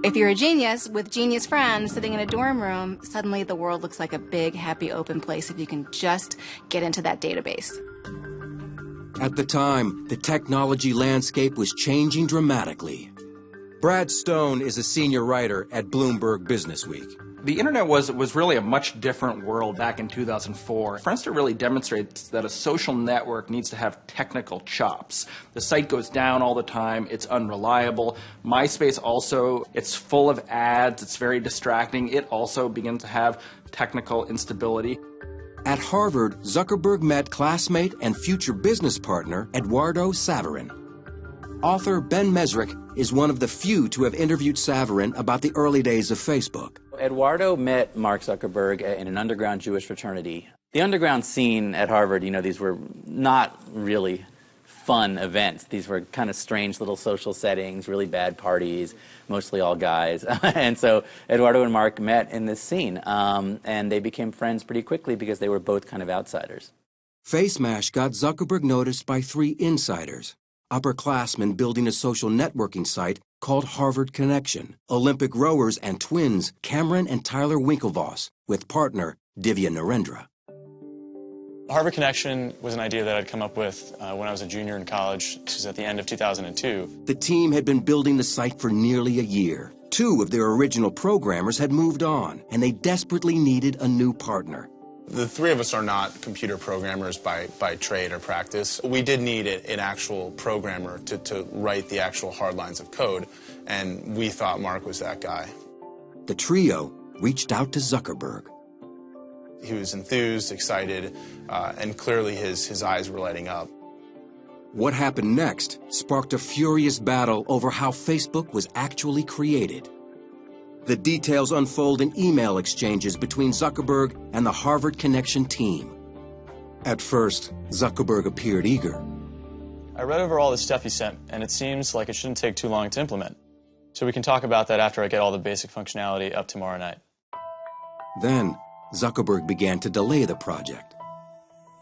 If you're a genius with genius friends sitting in a dorm room, suddenly the world looks like a big, happy, open place if you can just get into that database. At the time, the technology landscape was changing dramatically. Brad Stone is a senior writer at Bloomberg Businessweek. The internet was really a much different world back in 2004. Friendster really demonstrates that a social network needs to have technical chops. The site goes down all the time, it's unreliable. MySpace also, it's full of ads, it's very distracting. It also begins to have technical instability. At Harvard, Zuckerberg met classmate and future business partner Eduardo Saverin. Author Ben Mesrick is one of the few to have interviewed Saverin about the early days of Facebook. Eduardo met Mark Zuckerberg in an underground Jewish fraternity. The underground scene at Harvard, these were not really fun events. These were kind of strange little social settings, really bad parties, mostly all guys. And so Eduardo and Mark met in this scene, and they became friends pretty quickly because they were both kind of outsiders. FaceMash got Zuckerberg noticed by 3 insiders. Upperclassmen building a social networking site called Harvard Connection, Olympic rowers and twins Cameron and Tyler Winklevoss, with partner Divya Narendra. Harvard Connection was an idea that I'd come up with when I was a junior in college. This was at the end of 2002. The team had been building the site for nearly a year. 2 of their original programmers had moved on, and they desperately needed a new partner. The 3 of us are not computer programmers by trade or practice. We did need an actual programmer to write the actual hard lines of code, and we thought Mark was that guy. The trio reached out to Zuckerberg. He was enthused, excited, and clearly his eyes were lighting up. What happened next sparked a furious battle over how Facebook was actually created. The details unfold in email exchanges between Zuckerberg and the Harvard Connection team. At first, Zuckerberg appeared eager. I read over all the stuff he sent, and it seems like it shouldn't take too long to implement. So we can talk about that after I get all the basic functionality up tomorrow night. Then, Zuckerberg began to delay the project.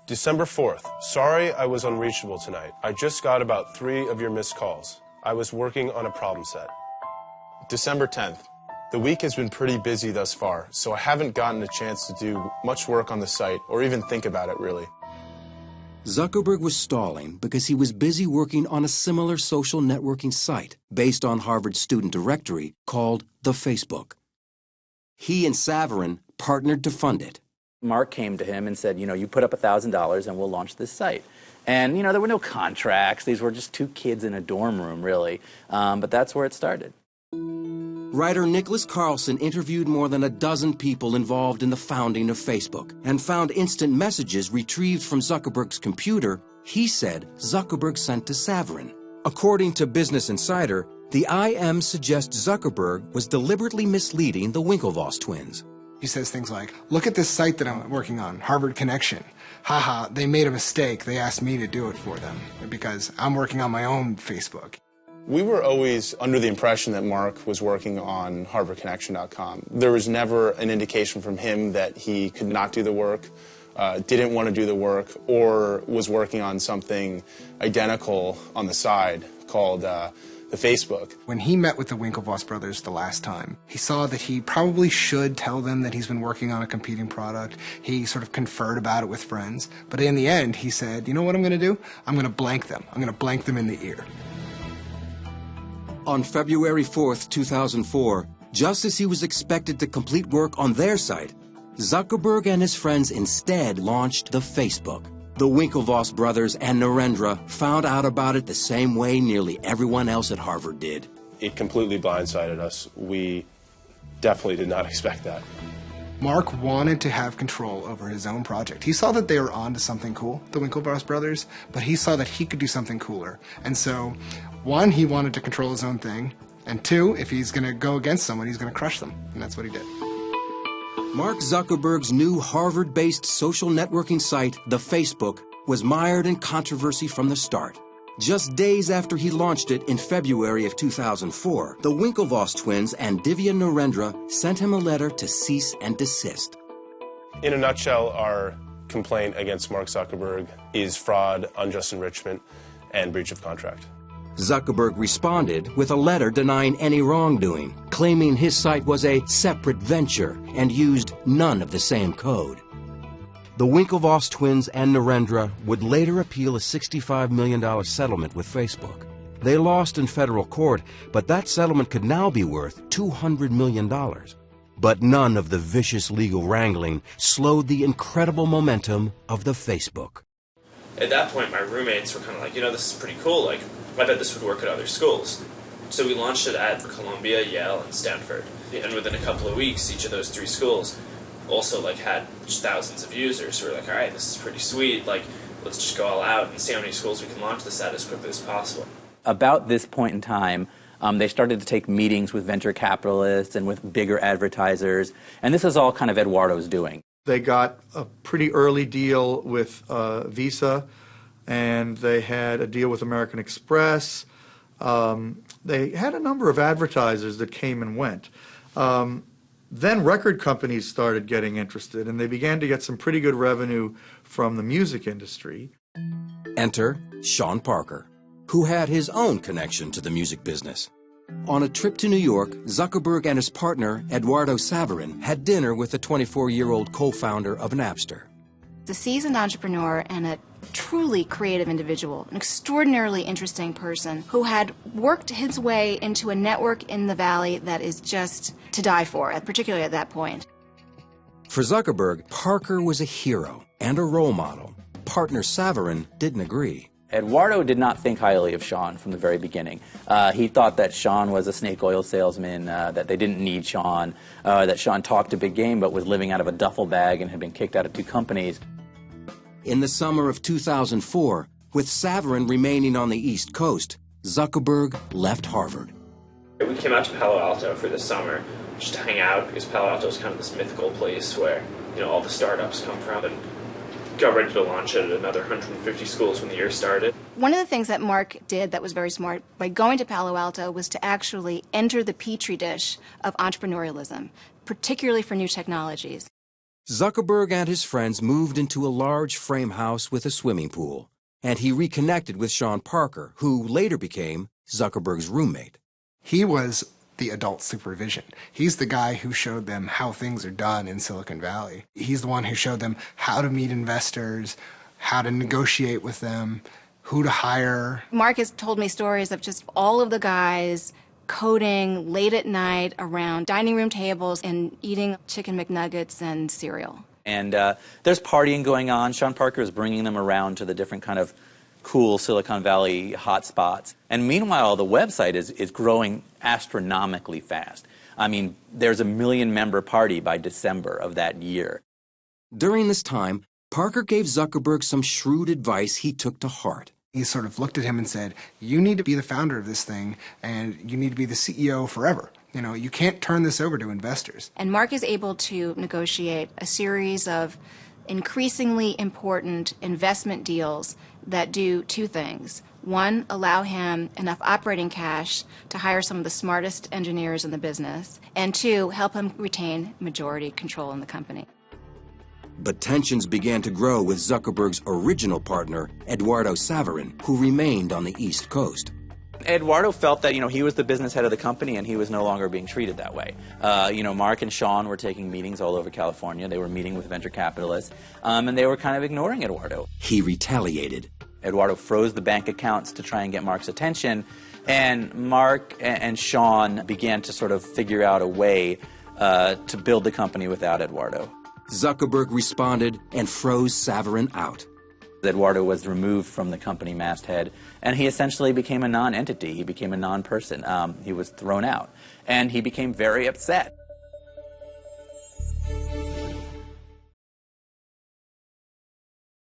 December 4th. Sorry I was unreachable tonight. I just got about 3 of your missed calls. I was working on a problem set. December 10th. The week has been pretty busy thus far, so I haven't gotten a chance to do much work on the site or even think about it, really. Zuckerberg was stalling because he was busy working on a similar social networking site based on Harvard's student directory called the Facebook. He and Saverin partnered to fund it. Mark came to him and said, you put up $1,000 and we'll launch this site. And, there were no contracts. These were just 2 kids in a dorm room, really. But that's where it started. Writer Nicholas Carlson interviewed more than a dozen people involved in the founding of Facebook and found instant messages retrieved from Zuckerberg's computer he said Zuckerberg sent to Saverin. According to Business Insider, the IM suggests Zuckerberg was deliberately misleading the Winklevoss twins. He says things like, look at this site that I'm working on, Harvard Connection. Haha, they made a mistake. They asked me to do it for them because I'm working on my own Facebook. We were always under the impression that Mark was working on HarvardConnection.com. There was never an indication from him that he could not do the work, didn't want to do the work, or was working on something identical on the side called the Facebook. When he met with the Winklevoss brothers the last time, he saw that he probably should tell them that he's been working on a competing product. He sort of conferred about it with friends. But in the end, he said, you know what I'm going to do? I'm going to blank them. I'm going to blank them in the ear. On February 4th, 2004, just as he was expected to complete work on their site, Zuckerberg and his friends instead launched the Facebook. The Winklevoss brothers and Narendra found out about it the same way nearly everyone else at Harvard did. It completely blindsided us. We definitely did not expect that. Mark wanted to have control over his own project. He saw that they were on to something cool, the Winklevoss brothers, but he saw that he could do something cooler. And so, 1, he wanted to control his own thing, and 2, if he's going to go against someone, he's going to crush them. And that's what he did. Mark Zuckerberg's new Harvard-based social networking site, the Facebook, was mired in controversy from the start. Just days after he launched it in February of 2004, the Winklevoss twins and Divya Narendra sent him a letter to cease and desist. In a nutshell, our complaint against Mark Zuckerberg is fraud, unjust enrichment, and breach of contract. Zuckerberg responded with a letter denying any wrongdoing, claiming his site was a separate venture and used none of the same code. The Winklevoss twins and Narendra would later appeal a $65 million settlement with Facebook. They lost in federal court, but that settlement could now be worth $200 million. But none of the vicious legal wrangling slowed the incredible momentum of the Facebook. At that point, my roommates were kind of like, this is pretty cool. Like, I bet this would work at other schools. So we launched it at Columbia, Yale, and Stanford. And within a couple of weeks, each of those three schools also had thousands of users who were like, all right, this is pretty sweet. Like, let's just go all out and see how many schools we can launch this at as quickly as possible. About this point in time, they started to take meetings with venture capitalists and with bigger advertisers, and this is all kind of Eduardo's doing. They got a pretty early deal with Visa, and they had a deal with American Express. They had a number of advertisers that came and went. Then record companies started getting interested, and they began to get some pretty good revenue from the music industry. Enter Sean Parker, who had his own connection to the music business. On a trip to New York, Zuckerberg and his partner, Eduardo Saverin, had dinner with the 24-year-old co-founder of Napster. A seasoned entrepreneur and a truly creative individual, an extraordinarily interesting person who had worked his way into a network in the Valley that is just to die for, particularly at that point. For Zuckerberg, Parker was a hero and a role model. Partner Saverin didn't agree. Eduardo did not think highly of Sean from the very beginning. He thought that Sean was a snake oil salesman, that they didn't need Sean, that Sean talked a big game but was living out of a duffel bag and had been kicked out of 2 companies. In the summer of 2004, with Saverin remaining on the East Coast, Zuckerberg left Harvard. We came out to Palo Alto for the summer just to hang out because Palo Alto is kind of this mythical place where all the startups come from, and got ready to launch it at another 150 schools when the year started. One of the things that Mark did that was very smart by going to Palo Alto was to actually enter the petri dish of entrepreneurialism, particularly for new technologies. Zuckerberg and his friends moved into a large frame house with a swimming pool, and he reconnected with Sean Parker, who later became Zuckerberg's roommate. He was the adult supervision. He's the guy who showed them how things are done in Silicon Valley. He's the one who showed them how to meet investors, how to negotiate with them, who to hire. Mark has told me stories of just all of the guys coding late at night around dining room tables and eating chicken McNuggets and cereal. And there's partying going on. Sean Parker is bringing them around to the different kind of cool Silicon Valley hotspots. And meanwhile, the website is growing astronomically fast. I mean, there's a 1 million member party by December of that year. During this time, Parker gave Zuckerberg some shrewd advice he took to heart. He sort of looked at him and said, you need to be the founder of this thing, and you need to be the CEO forever. You can't turn this over to investors. And Mark is able to negotiate a series of increasingly important investment deals that do 2 things. 1, allow him enough operating cash to hire some of the smartest engineers in the business, and 2, help him retain majority control in the company. But tensions began to grow with Zuckerberg's original partner, Eduardo Saverin, who remained on the East Coast. Eduardo felt that, he was the business head of the company and he was no longer being treated that way. Mark and Sean were taking meetings all over California. They were meeting with venture capitalists, and they were kind of ignoring Eduardo. He retaliated. Eduardo froze the bank accounts to try and get Mark's attention, and Mark and Sean began to sort of figure out a way to build the company without Eduardo. Zuckerberg responded and froze Saverin out. Eduardo was removed from the company masthead, and he essentially became a non-entity. He became a non-person. He was thrown out, and he became very upset.